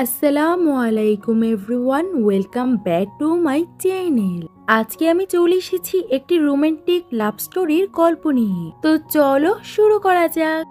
আসসালামু আলাইকুম everyone, welcome back to my channel. আজকে আমি চলে এসেছি একটি রোমান্টিক লাভ স্টোরির গল্প নিয়ে। তো চলো শুরু করা যাক।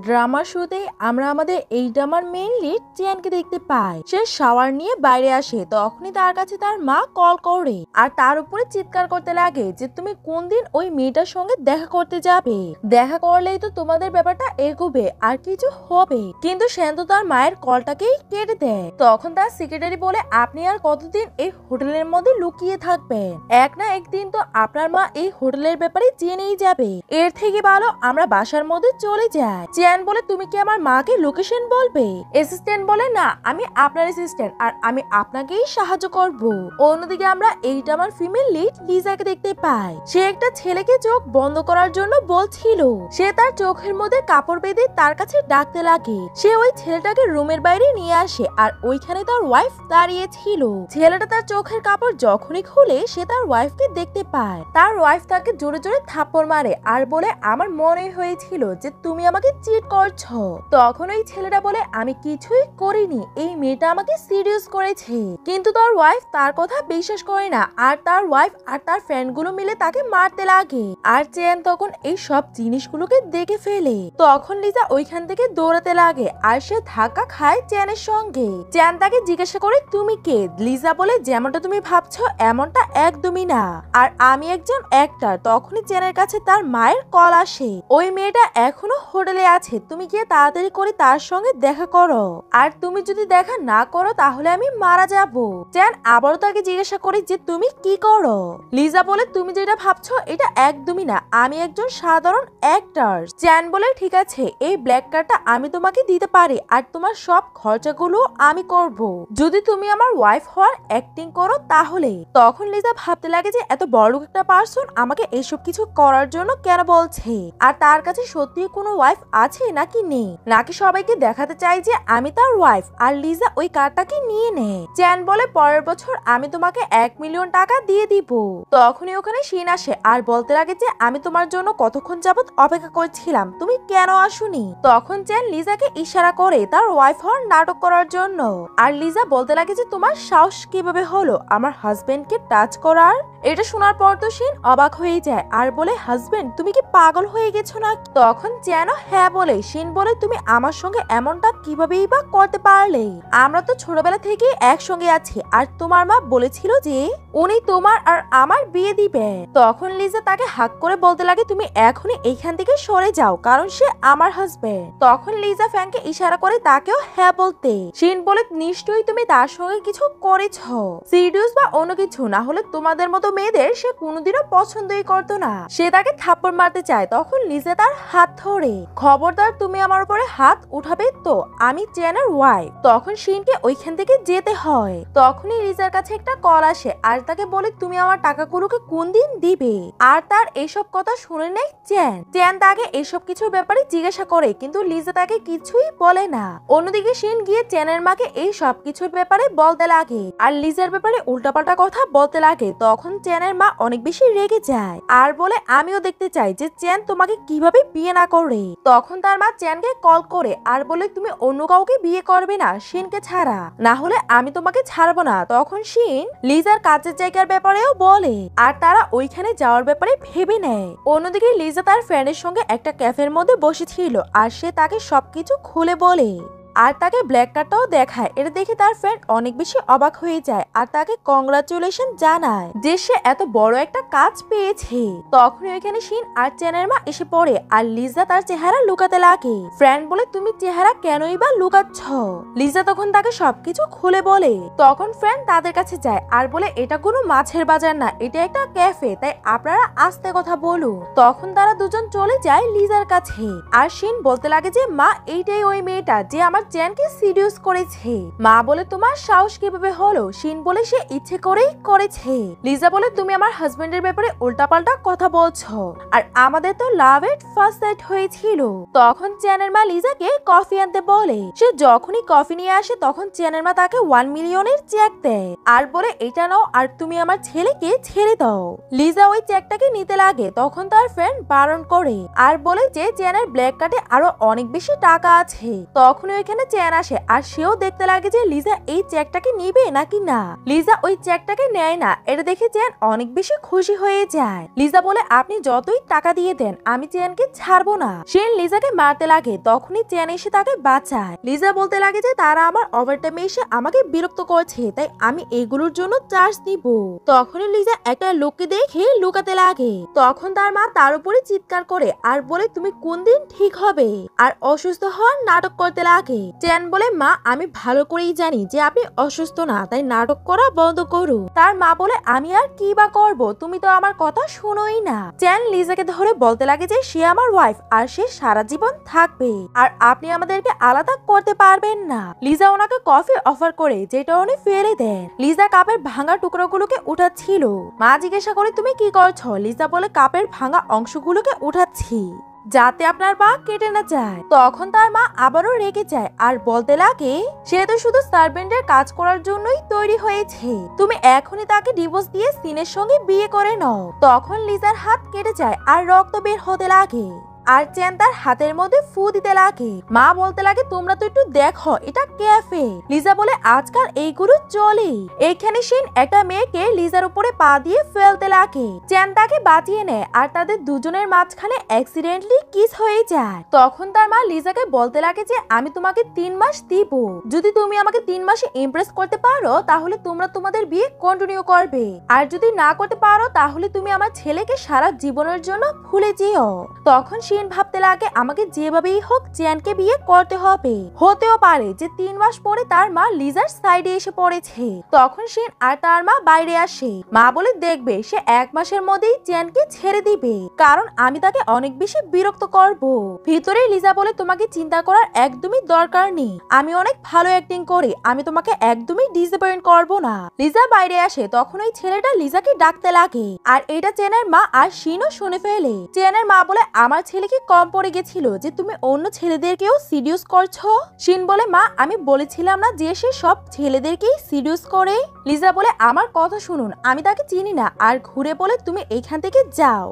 ড্রামা শোতে আমরা আমাদের এই ড্রামার মেইন লিড চিয়ানকে দেখতে পাই। সে শাওয়ার নিয়ে বাইরে আসে, তখনই তার কাছে তার মা কল করে আর তার উপরে চিৎকার করতে লাগে যে তুমি কোন দিন ওই মেয়েটার সঙ্গে দেখা করতে যাবে, দেখা করলেই তো তোমাদের ব্যাপারটা এগোবে আর কিছু হবে। কিন্তু শান্ত তার মায়ের কলটাকেই কেটে দেয়। তখন তার সেক্রেটারি বলে, আপনি আর কতদিন এই হোটেলের মধ্যে লুকিয়ে থাকবেন? এক না একদিন তো আপনার মা এই হোটেলের ব্যাপারে জেনেই যাবে। এর থেকে ভালো আমরা বাসার মধ্যে চলে যাই। চিয়ান বলে, তুমি কি আমার মাকে লোকেশন বলবে? অ্যাসিস্ট্যান্ট বলে, না, আমি আপনার অ্যাসিস্ট্যান্ট আর আমি আপনাকেই সাহায্য করব। অন্যদিকে আমরা এইটা আমার ফিমেল লিড লিজাকে দেখতে পাই। সে একটা ছেলেকে চোখ বন্ধ করার জন্য বলছিল। সে তার চোখের মধ্যে কাপড় বেঁধে তার কাছে ডাকতে লাগে। সে ওই ছেলেটাকে রুমের বাইরে নিয়ে আসে আর ওইখানে তার ওয়াইফ দাঁড়িয়ে ছিল। ছেলেটা তার চোখের কাপড় যখনই খুলে সে তার ওয়াইফকে দেখতে পায়। তার ওয়াইফ তাকে জোরে জোরে থাপ্পড় মারে আর বলে, আমার মনে হয়েছিল যে তুমি আমাকে চিট করছো। তখন ওই ছেলেটা বলে, আমি কিছুই করিনি, এই মেয়েটা আমাকে সিরিয়াস করেছে। কিন্তু তার ওয়াইফ তার কথা বিশ্বাস করে না আর তার ওয়াইফ আর তার ফ্রেন্ডগুলো মিলে তাকে মারতে লাগে। আর চেন তখন এই সব জিনিসগুলোকে দেখে ফেলে। তখন লিজা ওইখান থেকে দৌড়াতে লাগে আর সে ধাক্কা খায় চেনের সঙ্গে। চেন তাকে জিজ্ঞাসা করে, তুমি কে? লিজা বলে, যেমনটা তুমি ভাবছো এমনটা একদমই না, আর আমি একজন অ্যাক্টর। তখনই চেনের কাছে তার মায়ের কল আসে। ওই মেয়েটা এখনো হোটেলে আছে, তুমি গিয়ে তাড়াতাড়ি করে তার সঙ্গে দেখা করো, আর তুমি যদি দেখা না করো তাহলে আমি মারা যাব। চেন আবারও তাকে জিজ্ঞাসা করে যে তুমি কি করো? লিজা বলে, তুমি যেটা ভাবছো এটা একদমই না, আমি একজন সাধারণ অ্যাক্টর। চেন বলে, ঠিক আছে, এই ব্ল্যাক কার্ডটা আমি তোমাকে দিতে পারি আর তোমার সব খরচাগুলো আমি করব যদি তুমি আমার ওয়াইফ হওয়ার অ্যাক্টিং করো তাহলে। তখন লিজা ভাবতে লাগে যে এত বড় একটা পার্সন আমাকে এসব কিছু করার জন্য কেন বলছে, আর তার কাছে সত্যি কোনো ওয়াইফ আছে নাকি নেই, নাকি সবাইকে দেখাতে চাই যে আমি তার ওয়াইফ। আর লিজা ওই কার্ডটাকে নিয়ে নেয়। চ্যান বলে, পরের বছর আমি তোমাকে 1 মিলিয়ন টাকা দিয়ে দিব। তখনই ওখানে শিন আসে আর বলতে লাগে যে আমি তোমার জন্য কতক্ষণ যাবত অপেক্ষা করছিলাম, তুমি কেন আসুনি? তখন চ্যান লিজাকে ইশারা করে তার ওয়াইফ হওয়ার নাটক করার জন্য। আর লিজা বলতে লাগে যে তোমার সাহস কিভাবে হলো আমার হাজবেন্ডকে টাচ করার? এটা শোনার পর তো শিন অবাক হয়ে যায় আর বলে, হাজবেন্ড তুমি কি পাগল হয়ে গেছো না? তখন চ্যান হ্যাঁ বলে। শিন বলে, তুমি আমার সঙ্গে এমনটা কিভাবেই বা করতে পারলে? আমরা তো ছোটবেলা থেকে একসঙ্গে আছি আর তোমার মা বলেছিল যে উনি তোমার আর আমার বিয়ে দিবে। তখন লিজা তাকে হাক করে বলতে লাগে, তুমি এখনই এইখান থেকে সরে যাও কারণ সে আমার হাজবেন্ড। তখন লিজা ফ্যানকে ইশারা করে তাকেও হ্যাঁ বলতে। শিন বলে, নিশ্চয়ই তুমি তার সঙ্গে কিছু করেছ, সিরিয়াস বা অন্য কিছু, না হলে তোমাদের মতো মেয়েদের সে কোনোদিনও পছন্দই করতো না। সে তাকে থাপ্পড় মারতে চায়। তখন লিজা তার হাত ধরে, খবরদার তুমি আমার উপরে হাত উঠাবে তো আমি চেনের ওয়াইফ। তখন শিনকে ওইখান থেকে যেতে হয়। তখনই লিজার কাছে একটা কল আসে আর তাকে বলে, তুমি আমার টাকাগুলোকে কোন দিন দিবে? আর তার এইসব কথা শুনে নেয় চ্যান। চ্যান তাকে এইসব কিছুর ব্যাপারে জিজ্ঞাসা করে কিন্তু লিজা তাকে কিছুই বলে না। অন্যদিকে শিন গিয়ে চ্যানের মাকে এই সব কিছুর ব্যাপারে বলতে লাগে আর লিজার ব্যাপারে উল্টাপাল্টা কথা বলতে লাগে। তখন চ্যানের মা অনেক বেশি রেগে যায় আর বলে, আমিও দেখতে চাই যে চ্যান তোমাকে কিভাবে বিয়ে না করে। তখন তার মা চ্যানকে কল করে আর বলে, তুমি অন্য কাউকে বিয়ে করবে না শিনকে ছাড়া, না হলে আমি তোমাকে ছাড়বো না। তখন শিন লিজার কাজের জায়গার ব্যাপারেও বলে আর তারা ওইখানে যাওয়ার ব্যাপারে ভেবে নেয়। অন্যদিকে লিজা তার ফ্রেন্ডের সঙ্গে একটা ক্যাফের মধ্যে বসেছিল আর সে তাকে সবকিছু খুলে বলে আর তাকে ব্ল্যাক কার্ডটাও দেখায়। এটা দেখে তার ফ্রেন্ড অনেক বেশি অবাক হয়ে যায় আর তাকে কংগ্রাচুলেশন জানায় যে সে এত বড় একটা কাজ পেয়েছে। তখন ওইখানে শিন আর চ্যানের মা এসে পড়ে আর লিজা তার চেহারা লুকাতে লাগে। ফ্রেন্ড বলে, তুমি চেহারা কেনই বা লুকাচ্ছ? লিজা তখন তাকে সবকিছু খুলে বলে। তখন ফ্রেন্ড তাদের কাছে যায় আর বলে, এটা কোনো মাছের বাজার না, এটা একটা ক্যাফে, তাই আপনারা আস্তে কথা বলুন। তখন তারা দুজন চলে যায় লিজার কাছে আর শিন বলতে লাগে যে মা এইটাই ওই মেয়েটা যে আমার চ্যানকে সিডিউস করেছে। মা বলে তোমার সাহস কিভাবে হলো? শিন বলে সে ইচ্ছে করেই করেছে। লিজা বলে তুমি আমার হাজবেন্ডের ব্যাপারে উল্টাপাল্টা কথা বলছো, আর আমাদের তো লাভ এট ফার্স্ট সাইট হয়েছিল। তখন চ্যানের মা লিজাকে কফি আনতে বলে। সে যখনই কফি নিয়ে আসে তখন চ্যানের মা তাকে 1 মিলিয়নের চেক দেয় আর বলে এটা নাও আর তুমি আমার ছেলেকে ছেড়ে দাও। লিজা ওই চেকটাকে নিতে লাগে, তখন তার ফ্রেন্ড বারণ করে আর বলে যে চ্যানের ব্ল্যাক কার্ডে আরো অনেক বেশি টাকা আছে। তখন ওইখানে চ্যান আসে আর সেও দেখতে লাগে যে লিজা এই চেকটাকে নিবে নাকি না। লিজা ওই চেকটাকে নেয় না, এটা দেখে চ্যান অনেক বেশি খুশি হয়ে যায়। লিজা বলে আপনি যতই টাকা দিয়ে দেন আমি চ্যানকে ছাড়বো না। শিন লিজাকে মারতে লাগে, তখনই চ্যান এসে তাকে বাঁচায়। লিজা বলতে লাগে যে তারা আমার ওভারটাইমে এসে আমাকে বিরক্ত করছে, তাই আমি এগুলোর জন্য চার্জ দিব। তখনই লিজা একটা লোককে দেখে লুকাতে লাগে। তখন তার মা তার উপরে চিৎকার করে আর বলে তুমি কোন দিন ঠিক হবে, আর অসুস্থ হওয়ার নাটক করতে লাগে। চ্যান বলে মা আমি ভালো করেই জানি যে আপনি অসুস্থ না, তাই নাটক করা বন্ধ করো। তার মা বলে আমি আর কি বা করবো, তুমি তো আমার কথা শুনোই না। চ্যান লিজাকে ধরে বলতে লাগে যে সে আমার ওয়াইফ আর সে সারা জীবন থাকবে, আর আপনি আমাদেরকে আলাদা করতে পারবেন না। লিজা ওনাকে কফি অফার করে, যেটা উনি ফেলে দেন। লিজা কাপের ভাঙা টুকরোগুলোকে উঠাচ্ছিল। মা জিজ্ঞাসা করে তুমি কি করছো? লিজা বলে কাপের ভাঙা অংশগুলোকে উঠাচ্ছি যাতে আপনার পা কেটে না যায়। তখন তার মা আবারও রেগে যায় আর বলতে লাগে সে তো শুধু সার্ভেন্টের কাজ করার জন্যই তৈরি হয়েছে, তুমি এখনই তাকে ডিভোর্স দিয়ে সিনের সঙ্গে বিয়ে করে নাও। তখন লিজার হাত কেটে যায় আর রক্ত বের হতে লাগে, আর চ্যান তার হাতের মধ্যে ফু দিতে লাগে। মা বলতে লাগে তোমরা তো একটু দেখো, এটা ক্যাফে। লিজা বলে আজকাল এইগুলো চলে। এইখানে শিন একটা মেয়েকে লিজার উপরে পা দিয়ে ফেলতে লাগে। চ্যান তাকে বাঁচিয়ে নেয় আর তাদের দুজনের মাঝখানে অ্যাক্সিডেন্টলি কিস হয়ে যায়। তখন তার মা লিজাকে বলতে লাগে যে আমি তোমাকে 3 মাস দিব, যদি তুমি আমাকে 3 মাসে ইমপ্রেস করতে পারো তাহলে তোমরা তোমাদের বিয়ে কন্টিনিউ করবে, আর যদি না করতে পারো তাহলে তুমি আমার ছেলেকে সারা জীবনের জন্য ভুলে যেও। তখন শিন ভাবতে লাগে আমাকে যেভাবেই হোক চ্যানকে বিয়ে করতে হবে। হতেও পারে যে 3 মাস পরে তার মা লিজার সাইডে এসে পড়েছে। তখন শিন আর তার মা বাইরে আসে। মা বলে দেখবে সে 1 মাসের মধ্যেই চ্যানকে ছেড়ে দিবে, কারণ আমি তাকে অনেক বেশি বিরক্ত করব। ভিতরে লিজা বলে তোমাকে চিন্তা করার একদমই দরকার নেই, আমি অনেক ভালো অ্যাক্টিং করি, আমি তোমাকে একদমই ডিসঅ্যাপয়েন্ট করব না। লিজা বাইরে আসে, তখন ওই ছেলেটা লিজাকে ডাকতে লাগে, আর এটা চ্যানের মা আর শিনও শুনে ফেলে। চ্যানের মা বলে আমার ছেলেকে কম পড়ে গেছিল যে তুমি অন্য ছেলেদেরকেও সিডিউস করছো। শিন বলে মা আমি বলেছিলাম না যে সে সব ছেলেদেরকেই সিডিউস করে। লিজা বলে আমার কথা শুনুন, আমি তাকে চিনি না, আর ঘুরে বলে তুমি এইখান থেকে যাও।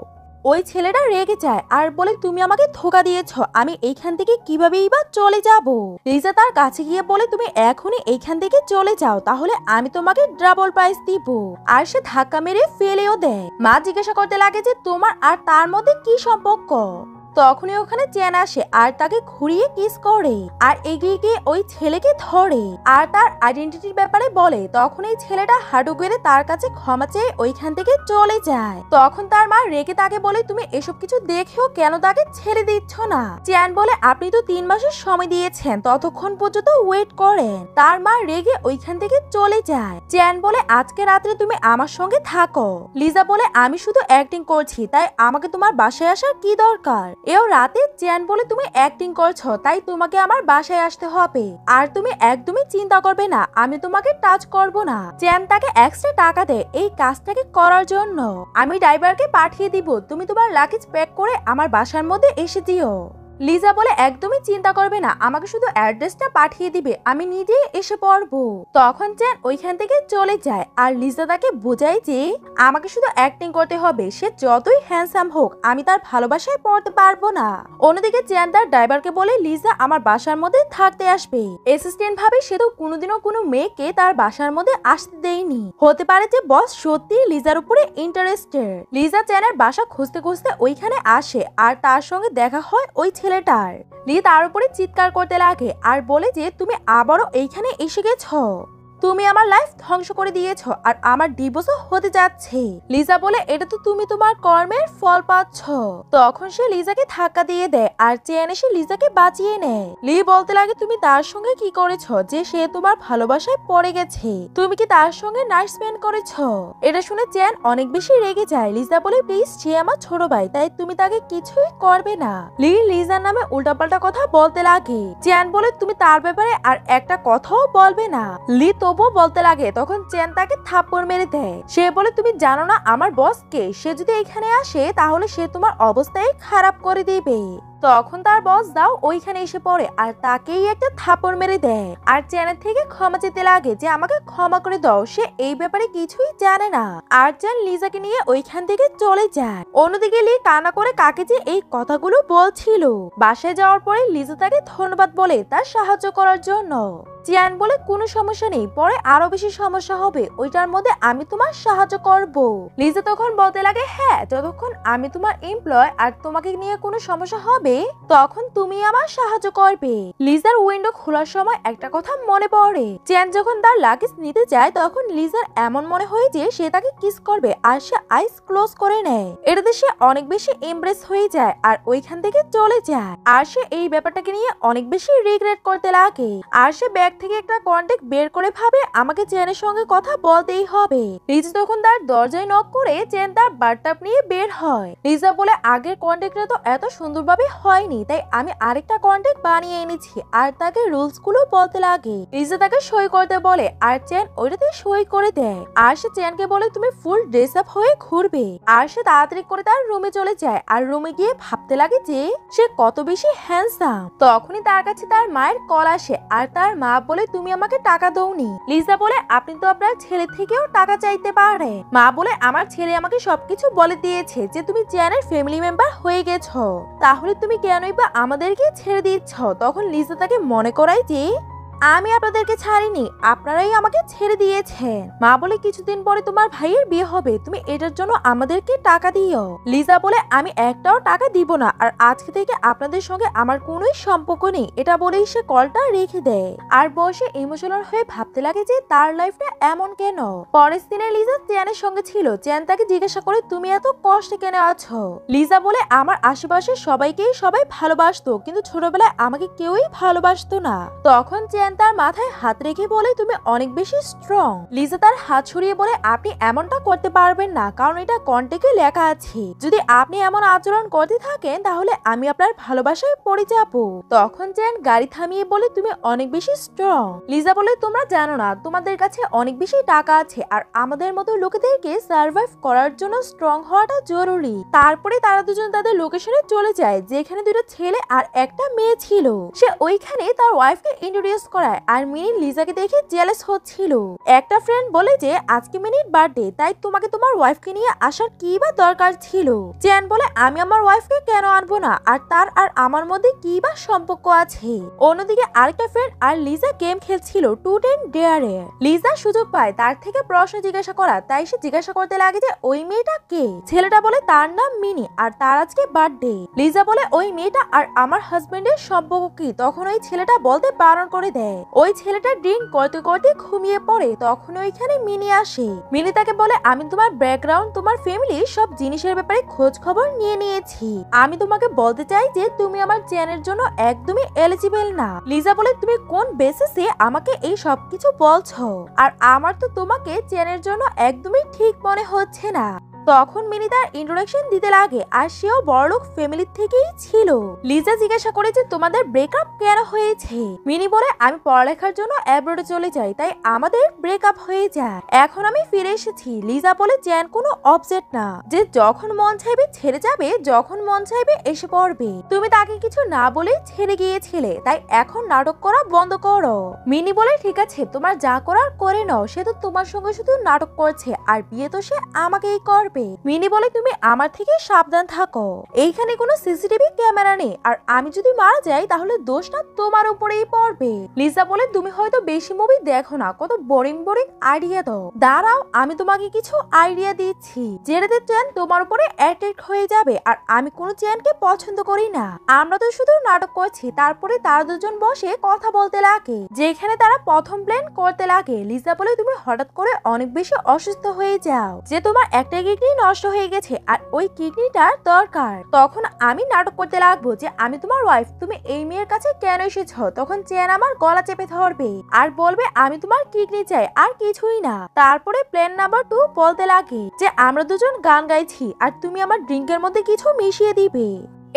ওই ছেলেটা রেগে যায় আর বলে তুমি আমাকে ধোকা দিয়েছো, আমি এইখান থেকে কিভাবেই বা চলে যাব। লিজা তার কাছে গিয়ে বলে তুমি এখনই এইখান থেকে চলে যাও, তাহলে আমি তোমাকে ডাবল প্রাইস দিব। আর সে ধাক্কা মেরে ফেলেও দেয়। মা জিজ্ঞাসা করতে লাগে যে তোমার আর তার মধ্যে কি সম্পর্ক। তখনই ওখানে চ্যান আসে আর তাকে ঘুরিয়ে কিস করে আর এগিয়ে গিয়ে ওই ছেলেকে ধরে আর তার আইডেন্টিটির ব্যাপারে বলে। তখন এই ছেলেটা হাঁটু গেড়ে তার কাছে ক্ষমা চেয়ে ওইখান থেকে চলে যায়। তখন তার মা রেগে তাকে বলে তুমি এসব কিছু দেখেও কেন তাকে ছেড়ে দিচ্ছ না। চ্যান বলে আপনি তো 3 মাসের সময় দিয়েছেন, ততক্ষণ পর্যন্ত ওয়েট করেন। তার মা রেগে ওইখান থেকে চলে যায়। চ্যান বলে আজকে রাত্রে তুমি আমার সঙ্গে থাকো। লিজা বলে আমি শুধু অ্যাক্টিং করছি, তাই আমাকে তোমার বাসায় আসার কি দরকার। এও রাতে চ্যান বলে তুমি অ্যাক্টিং করছো, তাই তোমাকে আমার বাসায় আসতে হবে, আর তুমি একদমই চিন্তা করবে না, আমি তোমাকে টাচ করব না। চ্যান তাকে এক্সট্রা টাকা দেয় এই কাজটাকে করার জন্য। আমি ড্রাইভারকে পাঠিয়ে দিব, তুমি তোমার লাগেজ প্যাক করে আমার বাসার মধ্যে এসে দিও। লিজা বলে একদমই চিন্তা করবে না, আমাকে শুধু অ্যাড্রেসটা পাঠিয়ে দিবে, আমি নিজেই এসে পড়বো। তখন চ্যান ওইখান থেকে চলে যায় আর লিজা তাকে বোঝায় যে আমাকে শুধু অ্যাক্টিং করতে হবে, সে যতই হ্যান্ডসাম হোক আমি তার ভালোবাসায় পড়তে পারবো না। অন্যদিকে চ্যান তার ড্রাইভারকে বলে লিজা আমার বাসার মধ্যে থাকতে আসবে। অ্যাসিস্ট্যান্ট ভাবে সে তো কোনোদিনও কোনো মেয়েকে তার বাসার মধ্যে আসতে দেয়নি, হতে পারে যে বস সত্যি লিজার উপরে ইন্টারেস্টেড। লিজা চ্যানের বাসা খুঁজতে খুঁজতে ওইখানে আসে আর তার সঙ্গে দেখা হয় ওই ছেলেটার। লি তার উপরে চিৎকার করতে লাগে আর বলে যে তুমি আবারও এইখানে এসে গেছো। তুমি আমার লাইফ ধ্বংস করে দিয়েছো আর আমার ডিভোর্সও হতে যাচ্ছে। লিজা বলে এটা তো তুমি তোমার কর্মের ফল পাচ্ছ। তখন সে লিজাকে ধাক্কা দিয়ে দেয় আর চেয়ান এসে লিজাকে বাঁচিয়ে নেয়। লি বলতে লাগে তুমি তার সঙ্গে কি করেছো যে সে তোমার ভালোবাসায় পড়ে গেছে? তুমি কি তার সঙ্গে নাইট স্পেন্ড করেছো? এটা শুনে চেয়ান অনেক বেশি রেগে যায়। লিজা বলে প্লিজ সে আমার ছোট ভাই, তাই তুমি তাকে কিছুই করবে না। লি লিজার নামে উল্টাপাল্টা কথা বলতে লাগে। চেয়ান বলে তুমি তার ব্যাপারে আর একটা কথাও বলবে না। লি তবুও বলতে লাগে। তখন চেয়ান তাকে থাপ্পড় মেরে দেয়। সে বলে তুমি জানো না আমার বস কে? সে যদি এখানে আসে তাহলে সে তোমার অবস্থাই খারাপ করে দিবে। তখন তার বস দাও ওইখানে এসে পড়ে আর তাকেই একটা থাপ্পড় মেরে দেয়। আর চ্যানের থেকে ক্ষমা চেতে লাগে যে আমাকে ক্ষমা করে দাও, সে এই ব্যাপারে কিছুই জানে না। আর চ্যান লিজাকে নিয়ে ওইখান থেকে চলে যায়। অন্যদিকে লি কান্না করে কাকে যে এই কথাগুলো বলছিল। বাসায় যাওয়ার পরে লিজা তাকে ধন্যবাদ বলে তার সাহায্য করার জন্য। চিয়ান বলে কোনো সমস্যা নেই, পরে আরো বেশি সমস্যা হবে, ওইটার মধ্যে আমি তোমার সাহায্য করব। লিজা তখন বলতে লাগে হ্যাঁ, যতক্ষণ আমি তোমার এমপ্লয় আর তোমাকে নিয়ে কোনো সমস্যা হবে তখন তুমি আমার সাহায্য করবে। লিজার উইন্ডো খোলার সময় একটা কথা মনে পড়ে। চিয়ান যখন তার লাগেজ নিতে যায় তখন লিজার এমন মনে হয় যে সে তাকে কিস করবে আর সে আইস ক্লোজ করে নেয়। এটাতে সে অনেক বেশি ইমপ্রেস হয়ে যায় আর ওইখান থেকে চলে যায়। আর সে এই ব্যাপারটাকে নিয়ে অনেক বেশি রিগ্রেট করতে লাগে। আর সে ব্যাগ থেকে একটা কন্টাক্ট বের করে ভাবে আমাকে চেনের সঙ্গে কথা বলতেই হবে। লিজা তখন তার দরজায় নক করে চেন তার বাথটাব নিয়ে বের হয়। লিজা বলে আগের কন্টাক্টটা তো এত সুন্দরভাবে হয়নি, তাই আমি আরেকটা কন্টাক্ট বানিয়ে এনেছি। আর তাকে রুলস গুলো বলতে লাগে। লিজা তাকে সই করতে বলে আর চেন ওইটাতে সই করে দেয়। আর সে চেনকে বলে তুমি ফুল ড্রেস আপ হয়ে ঘুরবে। আর সে তাড়াতাড়ি করে তার রুমে চলে যায় আর রুমে গিয়ে ভাবতে লাগে যে সে কত বেশি হ্যান্ডসাম। তখনই তার কাছে তার মায়ের কল আসে আর তার মা বলে তুমি আমাকে টাকা দাওনি। লিজা বলে আপনি তো আপনার ছেলে থেকেও টাকা চাইতে পারে। মা বলে আমার ছেলে আমাকে সবকিছু বলে দিয়েছে যে তুমি চেনের ফ্যামিলি মেম্বার হয়ে গেছো, তাহলে তুমি কেনই বা আমাদেরকে ছেড়ে দিচ্ছ। তখন লিজা তাকে মনে করায় যে আমি আপনাদেরকে ছাড়িনি, আপনারাই আমাকে ছেড়ে দিয়েছেন। মা বলে কিছুদিন পরে তোমার ভাইয়ের বিয়ে হবে, তুমি এটার জন্য আমাদেরকে টাকা দিও। লিজা বলে আমি একটাও টাকা দিব না, আর আজকে থেকে আপনাদের সঙ্গে আমার কোনোই সম্পর্ক নেই। এটা বলেই সে কলটা রেখে দেয়। আর বসে ইমোশনাল হয়ে ভাবতে লাগে যে তার লাইফটা এমন কেন। পরের দিনে লিজা চেনের সঙ্গে ছিল। চেন তাকে জিজ্ঞাসা করে তুমি এত কষ্টে কেন আছো? লিজা বলে আমার আশেপাশে সবাইকেই সবাই ভালোবাসতো, কিন্তু ছোটবেলায় আমাকে কেউই ভালোবাসতো না। তখন চেন তার মাথায় হাত রেখে বলে তুমি অনেক বেশি স্ট্রং। লিজা তার হাত ছড়িয়ে বলে আপনি এমনটা করতে পারবেন না, কারণ এটা কন্ট্যাক্টে লেখা আছে। যদি আপনি এমন আচরণ করতে থাকেন তাহলে আমি আপনার ভালোবাসায় পড়ে যাব। তখন চেন গাড়ি থামিয়ে বলে তুমি অনেক বেশি স্ট্রং। লিজা বলে তোমরা জানো না তোমাদের কাছে অনেক বেশি টাকা আছে, আর আমাদের মতো লোকেদেরকে সার্ভাইভ করার জন্য স্ট্রং হওয়াটা জরুরি। তারপরে তারা দুজন তাদের লোকেশনে চলে যায় যেখানে দুটো ছেলে আর একটা মেয়ে ছিল। সে ওইখানে তার ওয়াইফকে ইন্ট্রোডিউস করায় আর মিনি লিজাকে দেখে জেলাস হচ্ছিল। একটা ফ্রেন্ড বলে যে আজকে মিনির বার্থডে, তাই তোমাকে তোমার ওয়াইফকে নিয়ে আসার কি বা দরকার ছিল। চেন বলে আমি আমার ওয়াইফকে কেন আনবো না, আর তার আর আমার মধ্যে কি বা সম্পর্ক আছে। অন্যদিকে আরেকটা ফ্রেন্ড আর লিজা গেম খেলছিল ট্রুথ এন্ড ডেয়ারে। লিজা সুযোগ পায় তার থেকে প্রশ্ন জিজ্ঞাসা করা, তাই সে জিজ্ঞাসা করতে লাগে যে ওই মেয়েটা কে। ছেলেটা বলে তার নাম মিনি আর তার আজকে বার্থডে। লিজা বলে ওই মেয়েটা আর আমার হাজবেন্ডের সম্পর্ক কি। তখন ওই ছেলেটা বলতে বারণ করে দেয়। ওই ছেলেটা ড্রিঙ্ক করতে করতে ঘুমিয়ে পড়ে। তখন ওইখানে মিনি আসে। মিনি তাকে বলে আমি তোমার ব্যাকগ্রাউন্ড, তোমার ফ্যামিলির সব জিনিসের ব্যাপারে খোঁজ খবর নিয়ে নিয়েছি। আমি তোমাকে বলতে চাই যে তুমি আমার চেনের জন্য একদমই এলিজিবল না। লিজা বলে তুমি কোন বেসিসে আমাকে এই সব কিছু বলছো, আর আমার তো তোমাকে চেনের জন্য একদমই ঠিক মনে হচ্ছে না। তখন মিনি তার ইন্ট্রোডাকশন দিতে লাগে আর সেও বড়লোক ফ্যামিলি থেকেই ছিল। লিজা জিজ্ঞাসা করে যে তোমাদের ব্রেকআপ কেন হয়েছে। মিনি বলে আমি পড়ালেখার জন্য অ্যাব্রোডে চলে যাই, তাই আমাদের ব্রেকআপ হয়ে যায়। এখন আমি ফিরে এসেছি। লিজা বলে চেন কোনো অবজেক্ট না, যে যখন মন চাইবে ছেড়ে যাবে, যখন মন চাইবে এসে পড়বে। তুমি তাকে কিছু না বলেই ছেড়ে গিয়েছিলে, তাই এখন নাটক করা বন্ধ করো। মিনি বলে ঠিক আছে তোমার যা করার করে নাও, সে তো তোমার সঙ্গে শুধু নাটক করছে, আর বিয়ে তো সে আমাকেই করবে। করবে। মিনি বলে তুমি আমার থেকে সাবধান থাকো, এইখানে কোনো সিসিটিভি ক্যামেরা নেই আর আমি যদি মারা যাই তাহলে দোষটা তোমার উপরেই পড়বে। লিজা বলে তুমি হয়তো বেশি মুভি দেখো না, কত বোরিং বোরিং আইডিয়া দাও। দাঁড়াও আমি তোমাকে কিছু আইডিয়া দিচ্ছি, যেটাতে চ্যান তোমার উপরে অ্যাট্রাক্ট হয়ে যাবে। আর আমি কোনো চ্যানকে পছন্দ করি না, আমরা তো শুধু নাটক করছি। তারপরে তারা দুজন বসে কথা বলতে লাগে, যেখানে তারা প্রথম প্ল্যান করতে লাগে। লিজা বলে তুমি হঠাৎ করে অনেক বেশি অসুস্থ হয়ে যাও, যে তোমার একটা কিডনি নষ্ট হয়ে গেছে আর ওই কিডনিটার দরকার। তখন আমি নাটক করতে লাগবো যে আমি তোমার ওয়াইফ, তুমি এই মেয়ের কাছে কেন এসেছো। তখন চ্যান আমার গলা চেপে ধরবে আর বলবে আমি তোমার কিডনি চাই আর কিছুই না। তারপরে প্ল্যান নাম্বার 2 বলতে লাগে যে আমরা দুজন গান গাইছি আর তুমি আমার ড্রিঙ্কের মধ্যে কিছু মিশিয়ে দিবে,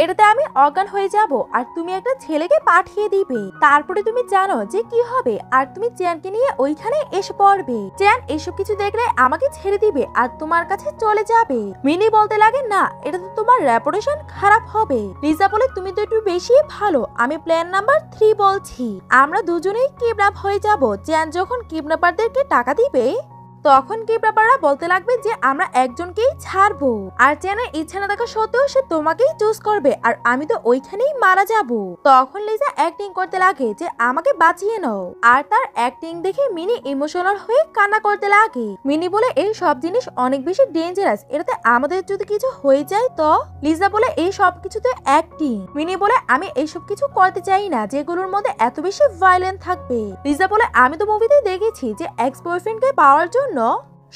এটাতে আমি অজ্ঞান হয়ে যাব আর তুমি একটা ছেলেকে পাঠিয়ে দিবে। তারপরে তুমি জানো যে কি হবে আর তুমি চ্যানকে নিয়ে ওইখানে এসে পড়বে। চ্যান এসব কিছু দেখলে আমাকে ছেড়ে দিবে আর তোমার কাছে চলে যাবে। মিনি বলতে লাগে না, এটা তো তোমার রেপুটেশন খারাপ হবে। লিজা বলে তুমি তো একটু বেশি ভালো। আমি প্ল্যান নাম্বার 3 বলছি, আমরা দুজনেই কিডন্যাপ হয়ে যাব। চ্যান যখন কিডন্যাপারদেরকে টাকা দিবে তখন কিডন্যাপাররা বলতে লাগবে যে আমরা একজনকেই ছাড়বো আর চ্যানের ইচ্ছা না থাকা সত্ত্বেও সে তোমাকেই চুজ করবে আর আমি তো ওইখানেই মারা যাব। তখন লিজা অ্যাক্টিং করতে লাগে যে আমাকে বাঁচিয়ে নাও আর তার অ্যাক্টিং দেখে মিনি ইমোশনাল হয়ে কান্না করতে লাগে। মিনি বলে এই সব জিনিস অনেক বেশি ডেঞ্জারাস, এটাতে আমাদের যদি কিছু হয়ে যায় তো। লিজা বলে এই সব কিছুতে অ্যাক্টিং। মিনি বলে আমি এইসব কিছু করতে চাই না যেগুলোর মধ্যে এত বেশি ভায়োলেন্স থাকবে। লিজা বলে আমি তো মুভিতে দেখেছি যে এক্স বয়ফ্রেন্ডকে পাওয়ার জন্য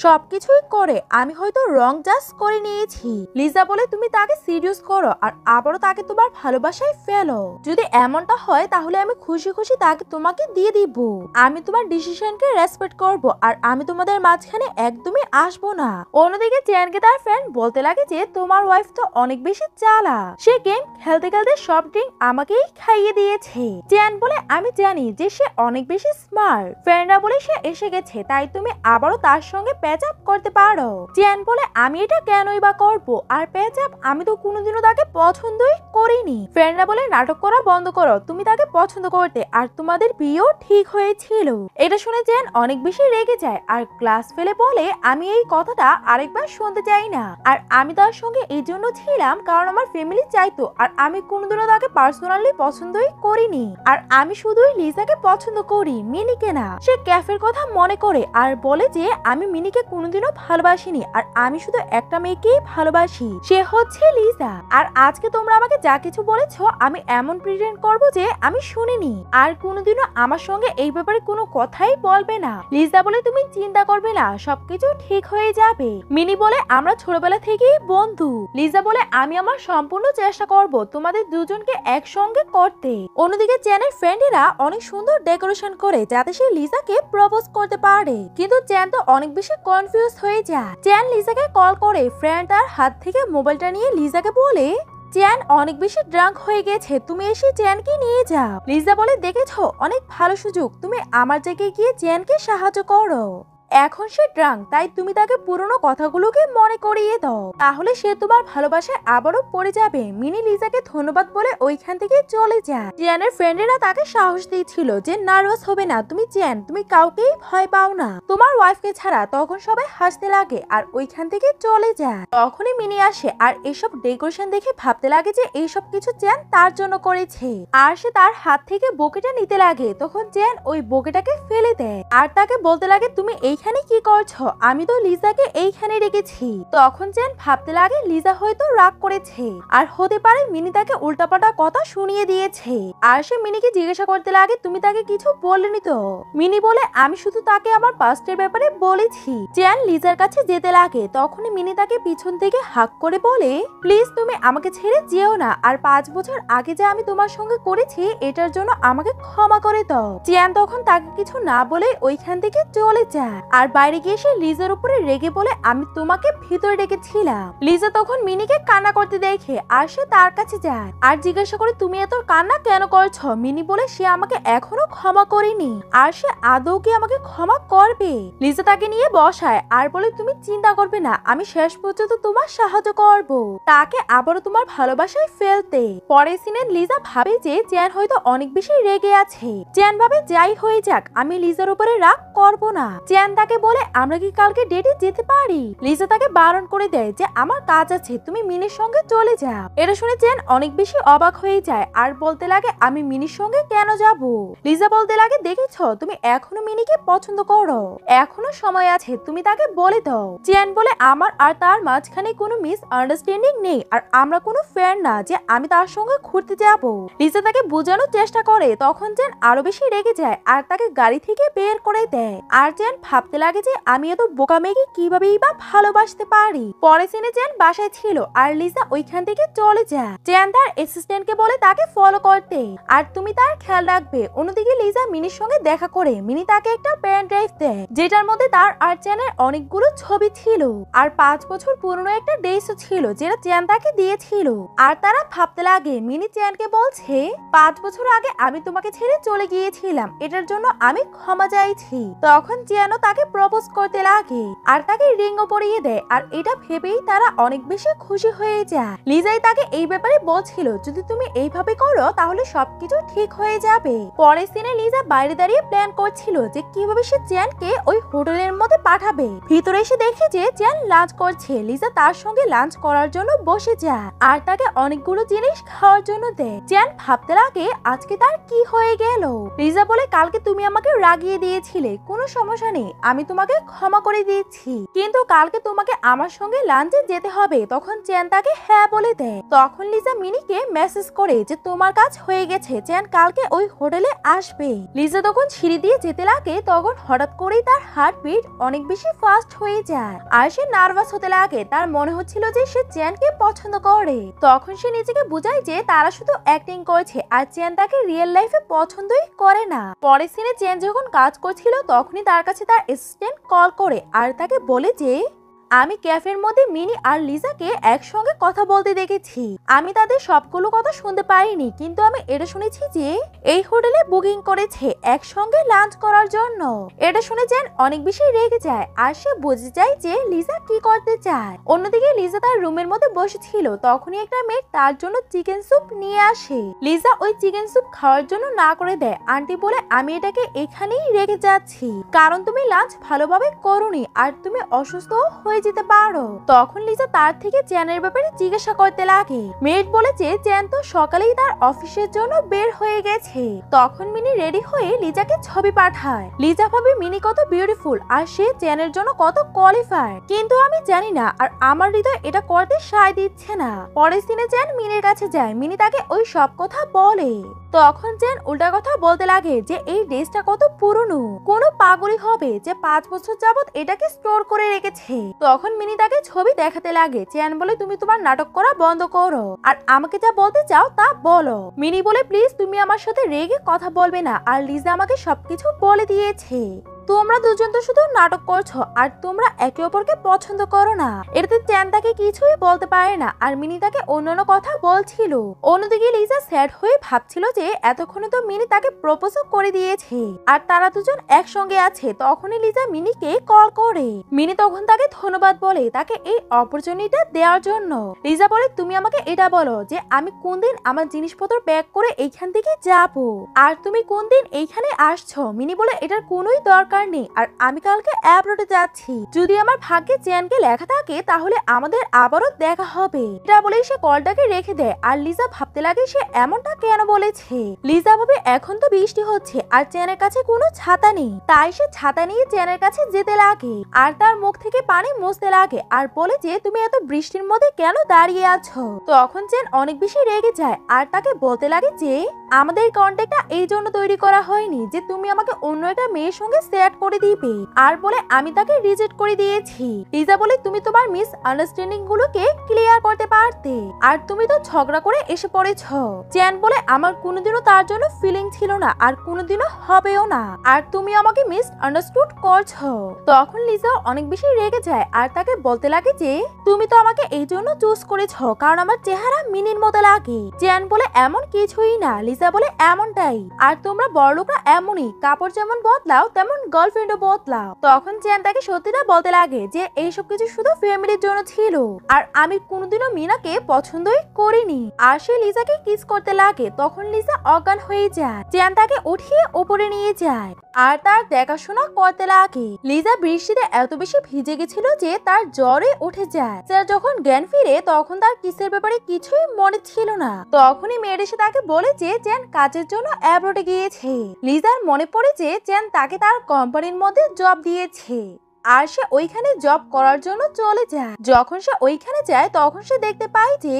সবকিছুই করে, আমি হয়তো রং জাজ করে নিয়েছি। লিজা বলে তুমি তাকে সিরিয়াস করো আর আবারও তাকে তোমার ভালোবাসায় ফেলো। যদি এমনটা হয় তাহলে আমি খুশি খুশি তাকে তোমাকে দিয়ে দিব। আমি তোমার ডিসিশনকে রেসপেক্ট করব আর আমি তোমাদের মাঝখানে একদমই আসবো না। অন্যদিকে চ্যানকে তার ফ্রেন্ড বলতে লাগে যে তোমার ওয়াইফ তো অনেক বেশি চালাক, সে গেম খেলতে খেলতে সব ড্রিঙ্ক আমাকেই খাইয়ে দিয়েছে। চ্যান বলে আমি জানি যে সে অনেক বেশি স্মার্ট, ফ্রেন্ডরা বলে সে এসে গেছে তাই তুমি আবারও তার সঙ্গে প্যাচআপ করতে পারো। চ্যান বলে আমি এটা কেনই বা করবো, আর প্যাচআপ আমি তো কোনোদিনও তাকে পছন্দই করিনি। ফ্রেন্ডরা বলে নাটক করা বন্ধ করো, তুমি তাকে পছন্দ করতে আর তোমাদের বিয়েও ঠিক হয়েছিল। এটা শুনে চ্যান অনেক বেশি রেগে যায় আর ক্লাস ফেলে বলে আমি এই কথাটা আরেকবার শুনতে চাই না। আর আমি তার সঙ্গে এই জন্য ছিলাম কারণ আমার ফ্যামিলি চাইতো আর আমি কোনোদিনও তাকে পার্সোনালি পছন্দই করিনি। আর আমি শুধুই লিজাকে পছন্দ করি, মিনিকে না। সে ক্যাফের কথা মনে করে আর বলে যে আমি মিনিকে কোনোদিনও ভালোবাসিনি আর আমি শুধু একটা মেয়েকেই ভালোবাসি, সে হচ্ছে লিজা। আর আজকে তোমরা আমাকে যা কিছু বলেছো আমি এমন প্রিটেন্ড করব যে আমি শুনিনি আর কোনোদিনও আমার সঙ্গে এই ব্যাপারে কোনো কথাই বলবে না। লিজা বলে তুমি চিন্তা করবে না, সবকিছু ঠিক হয়ে যাবে। মিনি বলে আমরা ছোটবেলা থেকেই বন্ধু। লিজা বলে আমি আমার সম্পূর্ণ চেষ্টা করব তোমাদের দুজনকে একসঙ্গে করতে। অন্যদিকে চ্যানের ফ্রেন্ডেরা অনেক সুন্দর ডেকোরেশন করে যাতে সে লিজাকে প্রপোজ করতে পারে, কিন্তু চ্যান তো অনেক বেশি কনফিউজ হয়ে যায়। চ্যান লিজাকে কল করে ফ্রেন্ড তার হাত থেকে মোবাইলটা নিয়ে লিজাকে বলে চ্যান অনেক বেশি ড্রাঙ্ক হয়ে গেছে, তুমি এসে চ্যানকে নিয়ে যাও। লিজা বলে দেখেছো অনেক ভালো সুযোগ, তুমি আমার জায়গায় গিয়ে চ্যানকে সাহায্য করো। এখন সে ড্রাঙ্ক, তাই তুমি তাকে পুরনো কথাগুলোকে মনে করিয়ে দাও, তাহলে সে তোমার ভালোবাসায় আবারও পড়ে যাবে। মিনি লিজাকে ধন্যবাদ বলে ওইখান থেকে চলে যায়। চ্যানের ফ্রেন্ডেরা তাকে সাহস দিচ্ছিল যে নার্ভাস হবে না, তুমি চ্যান, তুমি কাউকেই ভয় পাও না, তোমার ওয়াইফকে ছাড়া। তখন সবাই হাসতে লাগে আর ওইখান থেকে চলে যায়। তখনই মিনি আসে আর এসব ডেকোরেশন দেখে ভাবতে লাগে যে এইসব কিছু চ্যান তার জন্য করেছে আর সে তার হাত থেকে বোকেটা নিতে লাগে। তখন চ্যান ওই বোকেটাকে ফেলে দেয় আর তাকে বলতে লাগে তুমি এইখানে কি করছো, আমি তো লিজাকে এইখানে রেখেছি। তখন চ্যান ভাবতে লাগে লিজা হয়তো রাগ করেছে আর হতে পারে মিনি তাকে উল্টাপাল্টা কথা শুনিয়ে দিয়েছে। আর সে মিনিকে জিজ্ঞাসা করতে লাগে তুমি তাকে কিছু বলনি তো। মিনি বলে আমি শুধু তাকে আমার পাস্টের ব্যাপারে বলেছি। চ্যান লিজার কাছে যেতে লাগে, তখনই মিনি তাকে পিছন থেকে হাক করে বলে প্লিজ তুমি আমাকে ছেড়ে যেও না, আর 5 বছর আগে যে আমি তোমার সঙ্গে করেছি এটার জন্য আমাকে ক্ষমা করে দাও। চ্যান তখন তাকে কিছু না বলে ওইখান থেকে চলে যায় আর বাইরে গিয়ে সে লিজার উপরে রেগে বলে আমি তোমাকে ভিতরে রেখেছিলাম। লিজা তখন মিনিকে কান্না করতে দেখে আর সে তার কাছে যায় আর জিজ্ঞাসা করে তুমি এত কান্না কেন করছো। মিনি বলে সে আমাকে এখনো ক্ষমা করেনি আর সে আদৌ কি আমাকে ক্ষমা করবে। লিজা তাকে নিয়ে বসায় আর বলে তুমি চিন্তা করবে না, আমি শেষ পর্যন্ত তোমার সাহায্য করব তাকে আবারও তোমার ভালোবাসায় ফেলতে। পরের সিনে লিজা ভাবে যে চ্যান হয়তো অনেক বেশি রেগে আছে। চ্যান ভাবে যাই হয়ে যাক আমি লিজার উপরে রাগ করব না। চ্যান তাকে বলে আমরা কি কালকে ডেটে যেতে পারি। লিজা তাকে বারণ করে দেয় যে আমার কাজ আছে, তুমি মিনির সঙ্গে চলে যাও। এটা শুনে চেন অনেক বেশি অবাক হয়ে যায় আর বলতে লাগে আমি মিনির সঙ্গে কেন যাব। লিজা বলতে লাগে দেখেছো তুমি এখনো মিনিকে পছন্দ করো, এখনো সময় আছে, তুমি তাকে বলে দাও। চেন বলে আমার আর তার মাঝখানে কোনো মিস আন্ডারস্ট্যান্ডিং নেই আর আমরা কোনো ফ্রেন্ড না যে আমি তার সঙ্গে ঘুরতে যাব। লিজা তাকে বোঝানোর চেষ্টা করে, তখন চেন আরো বেশি রেগে যায় আর তাকে গাড়ি থেকে বের করে দেয়। আর চেন ভাবতে লাগে যে আমি এত বোকা মেয়েকে কিভাবেই বা ভালোবাসতে পারি। পরে সিনে চেন বাসায় ছিল আর লিজা ওইখান থেকে চলে যায়। চেন তার অ্যাসিস্ট্যান্টকে বলে তাকে ফলো করতে আর তুমি তার খেয়াল রাখবে। অন্যদিকে লিজা মিনির সঙ্গে দেখা করে মিনি তাকে একটা পেন ড্রাইভ দেয় যেটার মধ্যে তার আর চেনের অনেকগুলো ছবি ছিল আর 5 বছর পুরনো একটা ড্রেসও ছিল যেটা চেন তাকে দিয়েছিল। আর তারা ভাবতে লাগে মিনি চেনকে বলছে 5 বছর আগে আমি তোমাকে ছেড়ে চলে গিয়েছিলাম, এটার জন্য আমি ক্ষমা চাইছি। তখন চেনও তাকে প্রপোজ করতে লাগে আর তাকে রিংও পরিয়ে দেয় আর এটা ভেবেই তারা অনেক বেশি খুশি হয়ে যায়। লিজাই তাকে এই ব্যাপারে বলছিল যদি তুমি এইভাবে করো তাহলে সবকিছু ঠিক হয়ে যাবে। পরের দিনে লিজা বাইরে দাঁড়িয়ে প্ল্যান করছিল যে কিভাবে সে চেনকে ওই হোটেলের মধ্যে পাঠাবে। ভিতরে এসে দেখে যে চেন লাঞ্চ করছে। লিজা তার সঙ্গে লাঞ্চ করার জন্য বসে যায় আর তাকে অনেকগুলো জিনিস খাওয়ার জন্য দেয়। চেন ভাবতে লাগে আজকে তার কি হয়ে গেল। লিজা বলে কালকে তুমি আমাকে রাগিয়ে দিয়েছিলে, কোনো সমস্যা নেই, আমি তোমাকে ক্ষমা করে দিচ্ছি, কিন্তু কালকে তোমাকে আমার সঙ্গে লাঞ্চে যেতে হবে। তখন চেন তাকে হ্যাঁ বলে দেয়। তখন লিজা মিনিকে মেসেজ করে যে তোমার কাজ হয়ে গেছে, চেন কালকে ওই হোটেলে আসবে। লিজা তখন সিঁড়ি দিয়ে যেতে লাগে, তখন হঠাৎ করেই তার হার্টবিট অনেক বেশি ফাস্ট হয়ে যায় আর সে নার্ভাস হতে লাগে। তার মনে হচ্ছিল যে সে চেনকে পছন্দ করে। তখন সে নিজেকে বোঝায় যে তারা শুধু অ্যাক্টিং করেছে আর চেন তাকে রিয়েল লাইফে পছন্দই করে না। পরের সিনে চেন যখন কাজ করছিল তখনই তার কাছে তার অ্যাসিস্ট্যান্ট কল করে আর তাকে বলে যে আমি ক্যাফের মধ্যে মিনি আর লিজাকে একসঙ্গে কথা বলতে দেখেছি। আমি তাদের সবগুলো কথা শুনতে পারিনি, কিন্তু আমি এটা শুনেছি যে এই হোটেলে বুকিং করেছে একসঙ্গে লাঞ্চ করার জন্য। এটা শুনে চেন অনেক বেশি রেগে যায় আর সে বুঝে যায় যে লিজা কি করতে চায়। অন্যদিকে লিজা তার রুমের মধ্যে বসেছিল, তখনই একটা মেয়ে তার জন্য চিকেন স্যুপ নিয়ে আসে। লিজা ওই চিকেন স্যুপ খাওয়ার জন্য না করে দেয়। আন্টি বলে আমি এটাকে এখানেই রেখে যাচ্ছি কারণ তুমি লাঞ্চ ভালোভাবে করোনি আর তুমি অসুস্থ হয়ে যেতে পারো। তখন লিজা তার থেকে চেনের ব্যাপারে জিজ্ঞাসা করতে লাগে। মেড বলেছে চেন তো সকালেই তার অফিসের জন্য বের হয়ে গেছে। তখন মিনি রেডি হয়ে লিজাকে ছবি পাঠায়। লিজা ভাবে মিনি কত বিউটিফুল আর সে চেনের জন্য কত কোয়ালিফাইড, কিন্তু আমি জানি না আর আমার হৃদয় এটা করতে সায় দিচ্ছে না। পরের দিনে চেন মিনির কাছে যায়। মিনি তাকে ওই সব কথা বলে। তখন চেন উল্টা কথা বলতে লাগে যে এই ড্রেসটা কত পুরনো, কোনো পাগলই হবে যে 5 বছর যাবত এটাকে স্টোর করে রেখেছে। তখন মিনি তাকে ছবি দেখাতে লাগে। চেন বলে তুমি তোমার নাটক করা বন্ধ করো আর আমাকে যা বলতে চাও তা বলো। মিনি বলে প্লিজ তুমি আমার সাথে রেগে কথা বলবে না, আর লিজা আমাকে সবকিছু বলে দিয়েছে। তোমরা দুজন তো শুধু নাটক করছো আর তোমরা একে অপরকে পছন্দ করো না। এটাতে চেন তাকে কিছুই বলতে পারে না আর মিনি তাকে অন্যান্য কথা বলছিল। অন্যদিকে লিজা স্যাড হয়ে ভাবছিল যে এতক্ষণে তো মিনি তাকে প্রপোজ করে দিয়েছে আর তারা দুজন একসঙ্গে আছে। তখনই লিজা মিনিকে কল করে। মিনি তখন তাকে ধন্যবাদ বলে তাকে এই অপরচুনিটিটা দেওয়ার জন্য। লিজা বলে তুমি আমাকে এটা বলো যে আমি কোন দিন আমার জিনিসপত্র প্যাক করে এইখান থেকে যাব আর তুমি কোন দিন এইখানে আসছো। মিনি বলে এটার কোনোই দরকার নেই আর আমি কালকে অ্যাব্রোডে যাচ্ছি। যদি আমার ভাগ্যে চেনকে লেখা থাকে তাহলে আমাদের আবারও দেখা হবে। এটা বলেই সে কলটাকে রেখে দেয় আর লিজা ভাবতে লাগে সে এমনটা কেন বলেছে। লিজা ভাবে এখন তো বৃষ্টি হচ্ছে আর চেনের কাছে কোনো ছাতা নেই, তাই সে ছাতা নিয়ে চেনের কাছে যেতে লাগে আর তার মুখ থেকে পানি মুছতে লাগে আর বলে যে তুমি এত বৃষ্টির মধ্যে কেন দাঁড়িয়ে আছো। তখন চেন অনেক বেশি রেগে যায় আর তাকে বলতে লাগে যে আমাদের কন্ট্যাক্টটা এই জন্য তৈরি করা হয়নি যে তুমি আমাকে অন্য একটা মেয়ের সঙ্গে সেট করে দিবে, আর বলে আমি তাকে রিজেক্ট করে দিয়েছি। লিজা বলে তুমি তোমার মিস আন্ডারস্ট্যান্ডিং গুলোকে ক্লিয়ার করতে পারতে আর তুমি তো ঝগড়া করে এসে পড়েছ। চেন বলে আমার কোনোদিনও তার জন্য ফিলিং ছিল না আর কোনোদিনও হবেও না আর তুমি আমাকে মিস আন্ডারস্টুড করছো। তখন লিজা অনেক বেশি রেগে যায় আর তাকে বলতে লাগে যে তুমি তো আমাকে এই জন্য চুজ করেছ কারণ আমার চেহারা মিনির মতো লাগে। চেয়ান বলে এমন কিছুই না। লিজা বলে এমনটাই, আর তোমরা বড়লোকরা এমনই, কাপড় যেমন বদলাও তেমন গার্লফ্রেন্ডও বদলাও। তখন চেয়ান তাকে সত্যিটা বলতে লাগে যে এইসব কিছু শুধু ফ্যামিলির জন্য ছিল, আর আমি কোনোদিনও মিনাকে পছন্দই করিনি। আর সে লিজাকে কিস করতে লাগে। তখন লিজা অজ্ঞান হয়ে যায়। চেয়ান তাকে উঠিয়ে উপরে নিয়ে যায় আর তার দেখাশোনা করতে লাগে। লিজা বৃষ্টিতে এত বেশি ভিজে গেছিল যে তার জ্বরে উঠে যায়। চেয়ান যখন জ্ঞান ফিরে তখন তার কিসের ব্যাপারে কিছুই মনে ছিল না। তখনই মেয়ের এসে তাকে বলে যে চেয়ান কাজের জন্য অ্যাব্রোডে গিয়েছে। লিজার মনে পড়ে যে চেয়ান তাকে তার কোম্পানির মধ্যে জব দিয়েছে, আর সে ওইখানে জব করার জন্য চলে যায়। যখন সে ওইখানে যায় তখন সে দেখতে পায় যে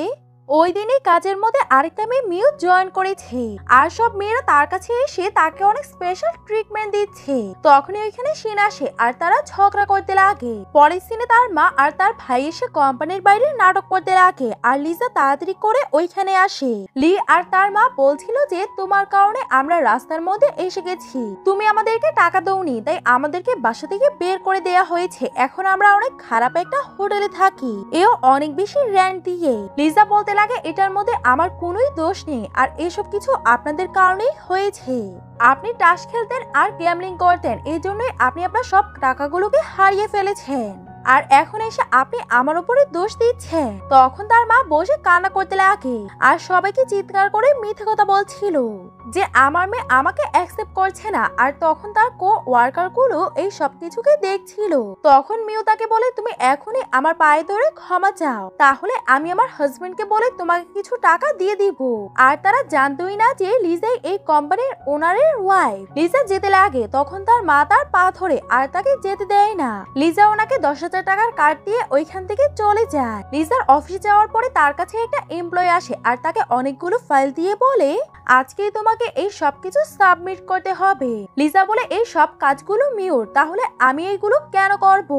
ওই দিনই কাজের মধ্যে আরেকটা মেয়ে মিউ জয়েন করেছে, আর সব মেয়েরা তার কাছে এসে তাকে অনেক স্পেশাল ট্রিটমেন্ট দিচ্ছে। তখনই ওইখানে সিন আসে আর তারা ঝগড়া করতে লাগে। পরের সিনে তার মা আর তার ভাই এসে কোম্পানির বাইরে নাটক করতে লাগে, আর লিজা তাড়াতাড়ি করে ওইখানে আসে। লি আর তার মা বলছিল যে তোমার কারণে আমরা রাস্তার মধ্যে এসে গেছি, তুমি আমাদেরকে টাকা দাওনি, তাই আমাদেরকে বাসা থেকে বের করে দেয়া হয়েছে। এখন আমরা অনেক খারাপ একটা হোটেলে থাকি, এও অনেক বেশি রেন্ট দিয়ে। লিজা বলতে লাগে এটার মধ্যে আমার কোনোই দোষ নেই, আর এসব কিছু আপনাদের কারণেই হয়েছে। আপনি টাস খেলতেন আর গ্যামলিং করতেন, এই জন্যই আপনি আপনার সব টাকাগুলোকে হারিয়ে ফেলেছেন, আর এখন এসে আপনি আমার উপরে দোষ দিচ্ছেন। তখন তার মা বসে কান্না করতে লাগে আর সবাইকে চিৎকার করে মিথ্যে কথা বলছিল যে আমার মেয়ে আমাকে অ্যাকসেপ্ট করছে না। আর তখন তার কো ওয়ার্কার গুলো এই সব কিছুকে দেখছিল। তখন মিউ তাকে বলে তুমি এখনই আমার পায়ে ধরে ক্ষমা চাও, তাহলে আমি আমার হাজবেন্ডকে বলে তোমাকে কিছু টাকা দিয়ে দিব। আর তারা জানতোই না যে লিজা এই কোম্পানির ওনারের ওয়াইফ। লিজা যেতে লাগে তখন তার মা তার পা ধরে আর তাকে যেতে দেয় না। লিজা ওনাকে 10,000 টাকার কার্ড দিয়ে ওইখান থেকে চলে যায়। লিজার অফিসে যাওয়ার পরে তার কাছে একটা এমপ্লয়ি আসে আর তাকে অনেকগুলো ফাইল দিয়ে বলে আজকেই তোমাকে এই সবকিছু সাবমিট করতে হবে। লিজা বলে এই সব কাজগুলো মিউর, তাহলে আমি এইগুলো কেন করব?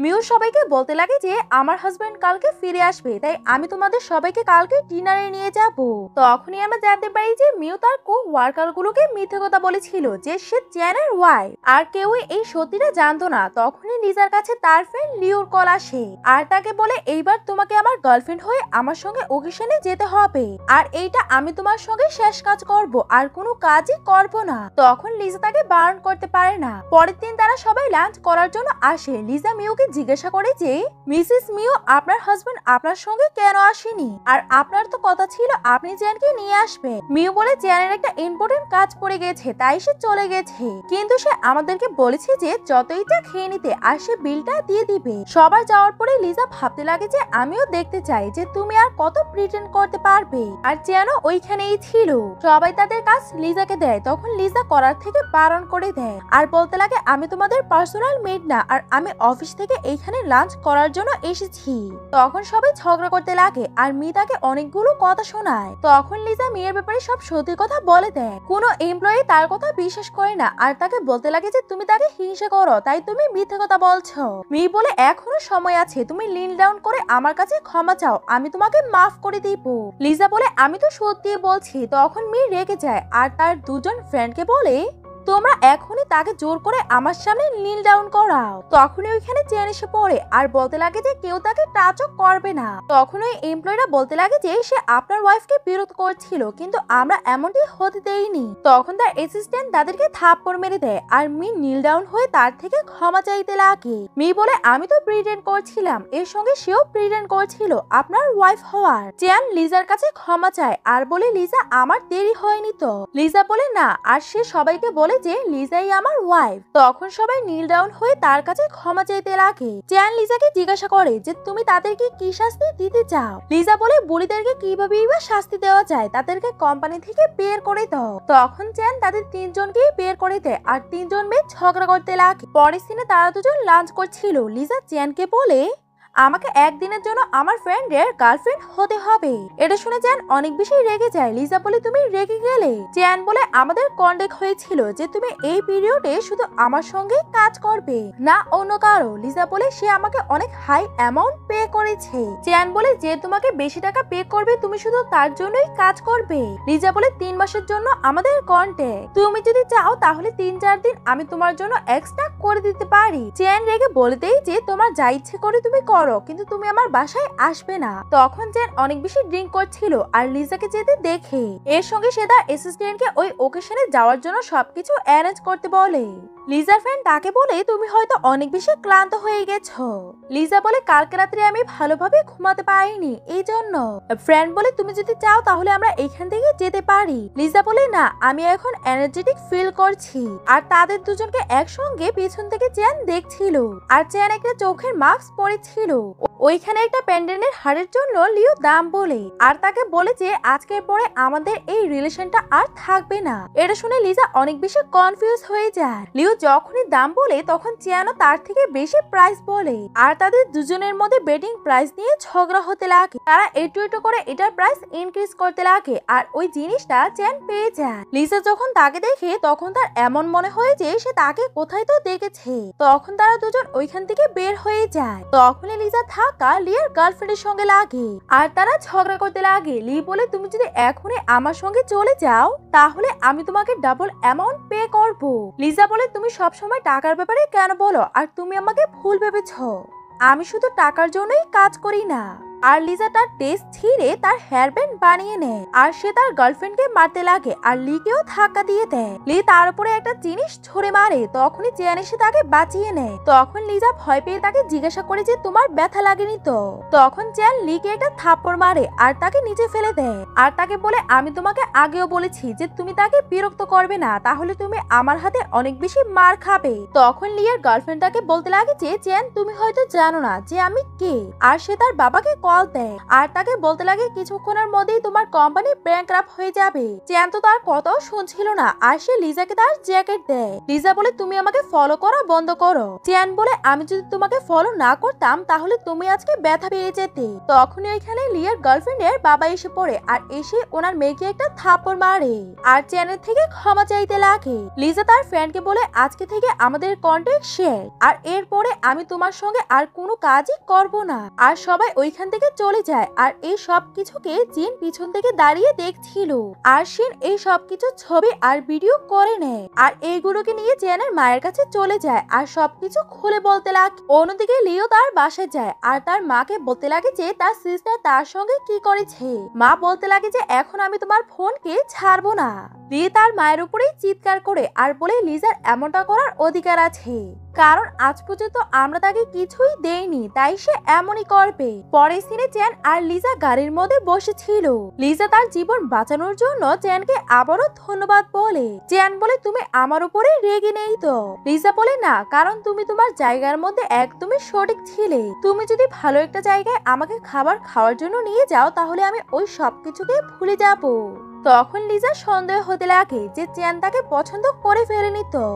মিউ সবাইকে বলতে লাগে যে আমার হাজবেন্ড কালকে ফিরে আসবে, তাই আমি তোমাদের সবাইকে কালকে ডিনারে নিয়ে যাব। তখনই আমরা জানতে পারি যে মিউ তার কো ওয়ার্কার গুলোকে মিথ্যে কথা বলেছিল যে সে চেয়ানের ওয়াইফ, আর কেউই এই সত্যিটা জানতো না। তখনই লিজার কাছে তার ফ্রেন্ড লিওর কল আসে আর তাকে বলে এইবার তোমাকে আমার গার্লফ্রেন্ড হয়ে আমার সঙ্গে অকেশনে যেতে হবে, আর এইটা আমি তোমার সঙ্গে শেষ কাজ করব, আর কোনো কাজই করব না। তখন লিজা তাকে বারণ করতে পারে না। পরের দিন তারা সবাই লাঞ্চ করার জন্য আসে। লিজা মিউকে জিজ্ঞাসা করে যে মিসেস মিউ আপনার হাজবেন্ড আপনার সঙ্গে কেন আসেনি, আর আপনার তো কথা ছিল আপনি জ্যানকে নিয়ে আসবে। মিউ বলে জ্যানের একটা ইম্পর্টেন্ট কাজ পড়ে গেছে তাই সে চলে গেছে, কিন্তু সে আমাদেরকে বলেছে যে যত ইচ্ছা খেয়ে নিতে, আর সে বিলটা দিয়ে দিবে। সবার যাওয়ার পরে লিজা ভাবতে লাগে যে আমিও দেখতে চাই যে তুমি আর কত প্রিটেন্ড করতে পারবে, আর যেন ওইখানেই ছিল। সবাই তাদের কাজ লিজাকে দেয়। তখন লিজা করার থেকে বারণ করে দেয় আর বলতে লাগে আমি তোমাদের পার্সোনাল মেড না, আর আমি অফিস থেকে এইখানে লাঞ্চ করার জন্য এসেছি। তখন সবাই ঝগড়া করতে লাগে আর মি তাকে অনেকগুলো কথা শোনায়। তখন লিজা মেয়ের ব্যাপারে সব সত্যি কথা বলে দেয়। কোনো এমপ্লয়ি তার কথা বিশ্বাস করে না আর তাকে বলতে লাগে যে তুমি তাকে হিংসা করো, তাই তুমি মিথ্যে কথা বলছো। মি বলে এখনো সময় আছে, তুমি লিন ডাউন করে আমার কাছে ক্ষমা চাও, আমি তোমাকে মাফ করে দিব। লিজা বলে আমি তো সত্যি বলছি। তখন মি রেগে যায় আর তার দুজন ফ্রেন্ডকে বলে তোমরা এখনই তাকে জোর করে আমার সামনে নীল ডাউন করাও। তখনই ওইখানে চেন এসে পড়ে আর বলতে লাগে যে কেউ তাকে টাচও করবে না। তখন ওই এমপ্লয়িরা বলতে লাগে যে সে আপনার ওয়াইফকে বিরোধ করছিল, কিন্তু আমরা এমনটি হতে দেইনি। তখন তার অ্যাসিস্ট্যান্ট তাদেরকে থাপ্পড় মেরে দেয় আর মি নীল ডাউন হয়ে তার থেকে ক্ষমা চাইতে লাগে। মি বলে আমি তো প্রিটেন্ড করছিলাম, এর সঙ্গে সেও প্রিটেন্ড করছিল আপনার ওয়াইফ হওয়ার। চেন লিজার কাছে ক্ষমা চায় আর বলে লিজা আমার দেরি হয়নি তো। লিজা বলে না, আর সে সবাইকে বলে যে লিজাই আমার ওয়াইফ। তখন সবাই নীল ডাউন হয়ে তার কাছে ক্ষমা চাইতে লাগে। চেন লিজাকে জিজ্ঞাসা করে যে তুমি তাদেরকে কি শাস্তি দিতে চাও। লিজা বলে বুড়িদেরকে কিভাবে শাস্তি দেওয়া যায়, তাদেরকে কোম্পানি থেকে বের করে দাও। তখন চেন তাদের তিনজনকে বের করে দেয় আর তিনজন মেয়ে ঝগড়া করতে লাগে। পরের সিনে তারা দুজন লাঞ্চ করছিল। লিজা চেনকে বলে আমাকে একদিনের জন্য আমার ফ্রেন্ডের গার্লফ্রেন্ড হতে হবে। এটা শুনে চ্যান অনেক বেশি রেগে যায়। লিজা বলে তুমি রেগে গেলে? চ্যান বলে আমাদের কন্ট্যাক্ট হয়েছিল যে তুমি এই পিরিয়ডে শুধু আমার সঙ্গে কাজ করবে, না অন্য কারো। লিজা বলে সে আমাকে অনেক হাই অ্যামাউন্ট পে করেছে। চ্যান বলে যে তোমাকে বেশি টাকা পে করবে তুমি শুধু তার জন্যই কাজ করবে। লিজা বলে 3 মাসের জন্য আমাদের কন্ট্যাক্ট, তুমি যদি চাও তাহলে 3-4 দিন আমি তোমার জন্য এক্সট্রা করে দিতে পারি। চ্যান রেগে বলে দেই যে তোমার যা ইচ্ছে করে তুমি করো, কিন্তু তুমি আমার বাসায় আসবে না। তখন চেন অনেক বেশি ড্রিঙ্ক করছিল আর লিজাকে যেতে দেখে এর সঙ্গে সে তার অ্যাসিস্ট্যান্টকে ওই ওকেশনে যাওয়ার জন্য সবকিছু অ্যারেঞ্জ করতে বলে। লিজার ফ্রেন্ড তাকে বলে তুমি হয়তো অনেক বেশি ক্লান্ত হয়ে গেছো। লিজা বলে কালকে রাত্রে আমি ভালোভাবে ঘুমাতে পারিনি, এই জন্য। ফ্রেন্ড বলে তুমি যদি চাও তাহলে আমরা এখান থেকে যেতে পারি। লিজা বলে না, আমি এখন এনার্জেটিক ফিল করছি। আর তাদের দুজনকে একসঙ্গে পিছন থেকে চেন দেখছিল আর চেন একটা চোখের মাস্ক পরেছিল। ওইখানে একটা প্যান্ডেলের হারের জন্য লিও দাম বলে আর তাকে বলে যে আজকের পরে আমাদের এই রিলেশনটা আর থাকবে না। এটা শুনে লিজা অনেক বেশি কনফিউজ হয়ে যায়। লিও যখনই দাম বলে তখন চেয়ানো তার থেকে বেশি প্রাইস বলে আর তাদের দুজনের মধ্যে বেটিং প্রাইস নিয়ে ঝগড়া হতে লাগে। তারা একটু একটু করে এটার প্রাইস ইনক্রিজ করতে লাগে আর ওই জিনিসটা চেন পেয়ে যায়। লিজা যখন তাকে দেখে তখন তার এমন মনে হয় যে সে তাকে কোথায় তো দেখেছে। তখন তারা দুজন ওইখান থেকে বের হয়ে যায়। তখনই লিজা থাকা লিয়ার গার্লফ্রেন্ডের সঙ্গে লাগে আর তারা ঝগড়া করতে লাগে। লি বলে তুমি যদি এখনই আমার সঙ্গে চলে যাও তাহলে আমি তোমাকে ডাবল অ্যামাউন্ট পে করব। লিজা বলে তুমি সবসময় টাকার ব্যাপারে কেন বলো, আর তুমি আমাকে ভুল ভেবেছ। আমি শুধু টাকার জন্যই কাজ করি না। আর লিজা তার টেস্ট ছিঁড়ে তার হেয়ার ব্যান্ড বানিয়ে নেয় আর সে তার গার্লফ্রেন্ডকে মারতে লাগে আর লিকেও ধাক্কা দিয়ে দেয়। লি তার উপরে একটা জিনিস ছুঁড়ে মারে, তখনই চেয়ান এসে তাকে বাঁচিয়ে নেয়। তখন লিজা ভয় পেয়ে তাকে জিজ্ঞাসা করে যে তোমার ব্যথা লাগেনি তো। তখন চেয়ান লিকে একটা থাপ্পড় মারে আর তাকে নিচে ফেলে দেয় আর তাকে বলে আমি তোমাকে আগেও বলেছি যে তুমি তাকে বিরক্ত করবে না, তাহলে তুমি আমার হাতে অনেক বেশি মার খাবে। তখন লিয়ার গার্লফ্রেন্ড তাকে বলতে লাগে যে চেয়ান তুমি হয়তো জানো না যে আমি কে। আর সে তার বাবাকে কল দেয় আর তাকে বলতে লাগে কিছুক্ষণের মধ্যেই তোমার কোম্পানি ব্যাংকরাপ্ট হয়ে যাবে। চেয়ান তো তার কথাও শুনছিল না আর সে লিজাকে তার জ্যাকেট দেয়। লিজা বলে তুমি আমাকে ফলো করা বন্ধ করো। চেয়ান বলে আমি যদি তোমাকে ফলো না করতাম তাহলে তুমি আজকে ব্যথা পেয়ে যেতে। তখনই ওইখানে লিয়ার গার্লফ্রেন্ডের বাবা এসে পড়ে আর এসে ওনার মেয়েকে একটা থাপ্পড় মারে আর চেয়ানের থেকে ক্ষমা চাইতে লাগে। লিজা তার ফ্রেন্ডকে বলে আজকে থেকে আমাদের কন্ট্যাক্ট শেয়ার আর এরপরে আমি তোমার সঙ্গে আর কোনো কাজই করব না। আর সবাই ওইখান থেকে চলে যায় আর এই সব কিছুকে জিন পিছন থেকে দাঁড়িয়ে দেখছিল আর শিন এই সব কিছু ছবি আর ভিডিও করে নেয় আর এইগুলোকে নিয়ে চেনের মায়ের কাছে চলে যায় আর সবকিছু খুলে বলতে লাগে। অন্যদিকে লিও তার বাসায় যায় আর তার মাকে বলতে লাগে যে তার সিস্টার তার সঙ্গে কি করেছে। মা বলতে লাগে যে এখন আমি তোমার ফোনকে ছাড়বো না। লি তার মায়ের উপরেই চিৎকার করে আর বলে লিজার এমনটা করার অধিকার আছে, কারণ আজ পর্যন্ত আমরা তাকে কিছুই দেইনি, তাই সে এমনই করবে। পরের সিনে চেন আর লিজা গাড়ির মধ্যে বসেছিল। লিজা তার জীবন বাঁচানোর জন্য চেনকে আবারও ধন্যবাদ বলে। চেন বলে তুমি আমার উপরে রেগে নেই তো। লিজা বলে না, কারণ তুমি তোমার জায়গার মধ্যে একদমই সঠিক ছিলে। তুমি যদি ভালো একটা জায়গায় আমাকে খাবার খাওয়ার জন্য নিয়ে যাও তাহলে আমি ওই সবকিছুকে ভুলে যাব। তখন লিজা সন্দেহ হতে লাগে যে চেন তাকে পছন্দ করে ফেলেনি তো।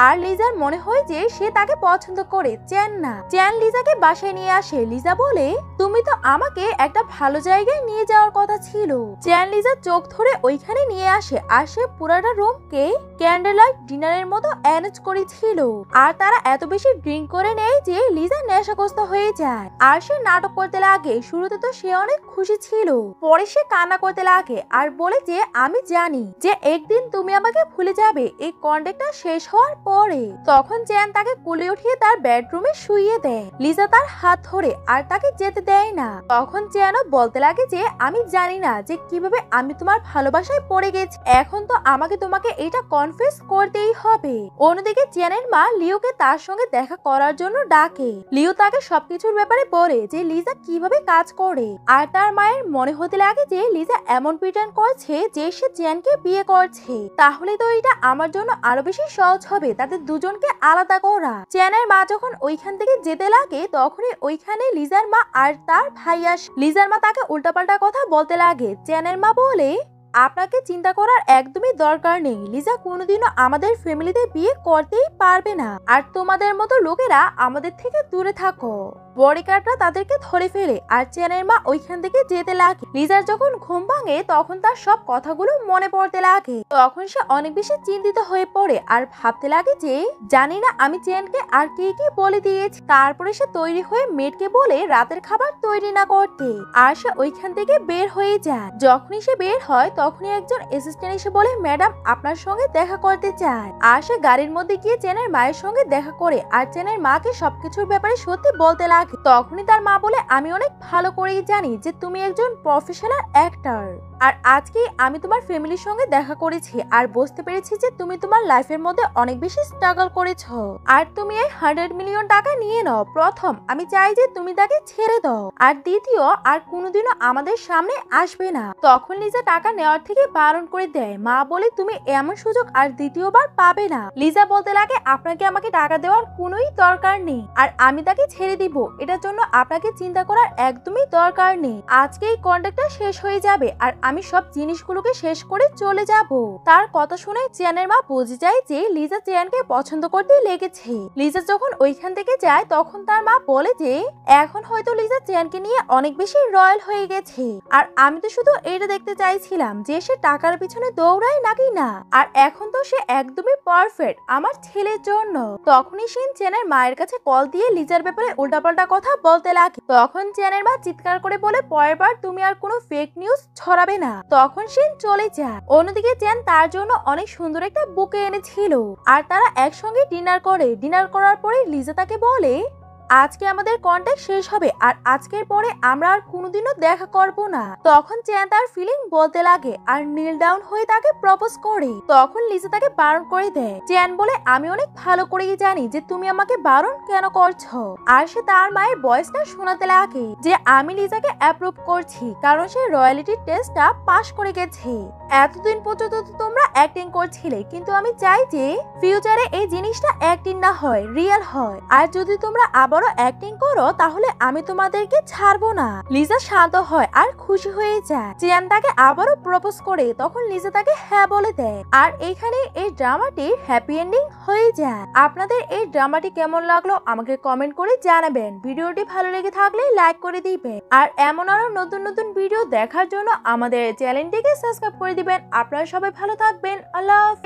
আর লিজার মনে হয় যে সে তাকে পছন্দ করে, চেন না। চেন লিজাকে বাসায় নিয়ে আসে। লিজা বলে তুমি তো আমাকে একটা ভালো জায়গায় নিয়ে যাওয়ার কথা ছিল। চেন লিজার চোখ ধরে ওইখানে নিয়ে আসে আর সে পুরাটা রুমকে ক্যান্ডেল লাইট ডিনারের মতো অ্যারেঞ্জ করেছিল। আর তারা এত বেশি ড্রিঙ্ক করে নেয় যে লিজা নেশাগ্রস্ত হয়ে যায় আর সে নাটক করতে লাগে। শুরুতে তো সে অনেক খুশি ছিল, পরে সে কান্না করতে লাগে আর বলে যে আমি জানি যে একদিন তুমি আমাকে ভুলে যাবে এই কন্ট্যাক্টটা শেষ হওয়ার পরে। তখন চেন তাকে কোলে উঠিয়ে তার বেডরুমে শুইয়ে দেয়। লিজা তার হাত ধরে আর তাকে যেতে দেয় না। তখন চেনও বলতে লাগে যে আমি জানি না যে কিভাবে আমি তোমার ভালোবাসায় পড়ে গেছি, এখন তো আমাকে তোমাকে এটা কনফেস করতেই হবে। অন্যদিকে চেনের মা লিওকে তার সঙ্গে দেখা করার জন্য ডাকে। লিও তাকে সবকিছুর ব্যাপারে বলে যে লিজা কিভাবে কাজ করে আর তার মায়ের মনে হতে লাগে যে লিজা এমন প্রিটেন্ড করছে যে সে চেনকে বিয়ে করছে, তাহলে তো এটা আমার জন্য আরো বেশি সহজ হবে তাদের দুজনকে আলাদা করা। চেনের মা যখন ওইখান থেকে যেতে লাগে তখনই ওইখানে লিজার মা আর তার ভাই আসে। লিজার মা তাকে উল্টাপাল্টা কথা বলতে লাগে। চেনের মা বলে আপনাকে চিন্তা করার একদমই দরকার নেই, লিজা কোনোদিনও আমাদের ফ্যামিলিতে বিয়ে করতেই পারবে না, আর তোমাদের মতো লোকেরা আমাদের থেকে দূরে থাকো। বডিগার্ডরা তাদেরকে ধরে ফেলে আর চেনের মা ওইখান থেকে যেতে লাগে। লিজার যখন ঘুম ভাঙে তখন তার সব কথাগুলো মনে পড়তে লাগে। তখন সে অনেক বেশি চিন্তিত হয়ে পড়ে আর ভাবতে লাগে যে জানি না আমি চেনকে আর কি কি বলে দিয়েছি। তারপরে সে তৈরি হয়ে মেয়েটকে বলে রাতের খাবার তৈরি না করতে আর সে ওইখান থেকে বের হয়ে যায়। যখনই সে বের হয় তখনই একজন অ্যাসিস্ট্যান্ট এসে বলে, ম্যাডাম আপনার সঙ্গে দেখা করতে চায়। আর সে গাড়ির মধ্যে গিয়ে চেনের মায়ের সঙ্গে দেখা করে আর চেনের মাকে সবকিছুর ব্যাপারে সত্যি বলতে লাগে। তখনই তার মা বলে, আমি অনেক ভালো করেই জানি যে তুমি একজন প্রফেশনাল অ্যাক্টর, আর আজকে আমি তোমার ফ্যামিলির সঙ্গে দেখা করেছি আর বুঝতে পেরেছি যে তুমি তোমার লাইফের মধ্যে অনেক বেশি স্ট্রাগল করেছো আর তুমি এই 100 মিলিয়ন টাকা নিয়ে নাও। প্রথম আমি চাই যে তুমি তাকে ছেড়ে দাও, আর দ্বিতীয় আর কোনোদিনও আমাদের সামনে আসবে না। তখন লিজা টাকা নেওয়ার থেকে বারণ করে দেয়। মা বলে, তুমি এমন সুযোগ আর দ্বিতীয়বার পাবে না। লিজা বলতে লাগে, আপনাকে আমাকে টাকা দেওয়ার কোনোই দরকার নেই আর আমি তাকে ছেড়ে দিব, এটার জন্য আপনাকে চিন্তা করার একদমই দরকার নেই। আজকে এই কন্ট্রাক্টটা শেষ হয়ে যাবে আর আমি সব জিনিসগুলোকে শেষ করে চলে যাব। তার কথা শুনে চেয়ানের মা বুঝে যায় যে লিজা চেয়ানকে পছন্দ করতে লেগেছে। লিজা যখন ওইখান থেকে যায় তখন তার মা বলে যে এখন হয়তো লিজা চেয়ানকে নিয়ে অনেক বেশি রয়্যাল হয়ে গেছে, আর আমি তো শুধু এটা দেখতে চাইছিলাম যে সে টাকার পিছনে দৌড়ায় নাকি না, আর এখন তো সে একদমই পারফেক্ট আমার ছেলের জন্য। তখনই শিন চেনের মায়ের কাছে কল দিয়ে লিজার ব্যাপারে উল্টাপাল্টা কথা বলতে লাগে। তখন চেনের মা চিৎকার করে বলে, পরের বার তুমি আর কোনো ফেক নিউজ ছড়াবে না। তখন শিন চলে যায়। অন্যদিকে চেন তার জন্য অনেক সুন্দর একটা বুকে এনেছিল আর তারা একসঙ্গে ডিনার করে। ডিনার করার পরে লিজা তাকে বলে, আজকে আমাদের কন্ট্যাক্ট শেষ হবে আর আজকের পরে আমরা আর কোনোদিনও দেখা করব না। তখন চেন তার ফিলিং বলতে লাগে আর নীল ডাউন হয়ে তাকে প্রপোজ করে। তখন লিজা তাকে বারণ করে দেয়। চেন বলে, আমি অনেক ভালো করেই জানি যে তুমি আমাকে বারণ কেন করছো। আর সে তার মায়ের ভয়েসটা শোনাতে লাগে যে আমি লিজাকে অ্যাপ্রুভ করছি কারণ সে রয়্যালিটি টেস্টটা পাশ করে গেছে। এতদিন পর্যন্ত তো তোমরা অ্যাক্টিং করছিলে, কিন্তু আমি চাই যে ফিউচারে এই জিনিসটা অ্যাক্টিং না হয়, রিয়েল হয়। আর যদি তোমরা আবারও অ্যাক্টিং করো তাহলে আমি তোমাদেরকে ছাড়বো না। লিজা শান্ত হয় আর খুশি হয়ে যায়। চিয়ান তাকে আবারও প্রপোজ করে। তখন লিজা তাকে হ্যাঁ বলে দেয় আর এইখানে এই ড্রামাটির হ্যাপি এন্ডিং হয়ে যায়। আপনাদের এই ড্রামাটি কেমন লাগলো আমাকে কমেন্ট করে জানাবেন। ভিডিওটি ভালো লেগে থাকলে লাইক করে দিবেন আর এমন আরো নতুন নতুন ভিডিও দেখার জন্য আমাদের চ্যানেলটিকে সাবস্ক্রাইব করে দিবেন। আপনারা সবাই ভালো থাকবেন। আল্লাহ হাফেজ।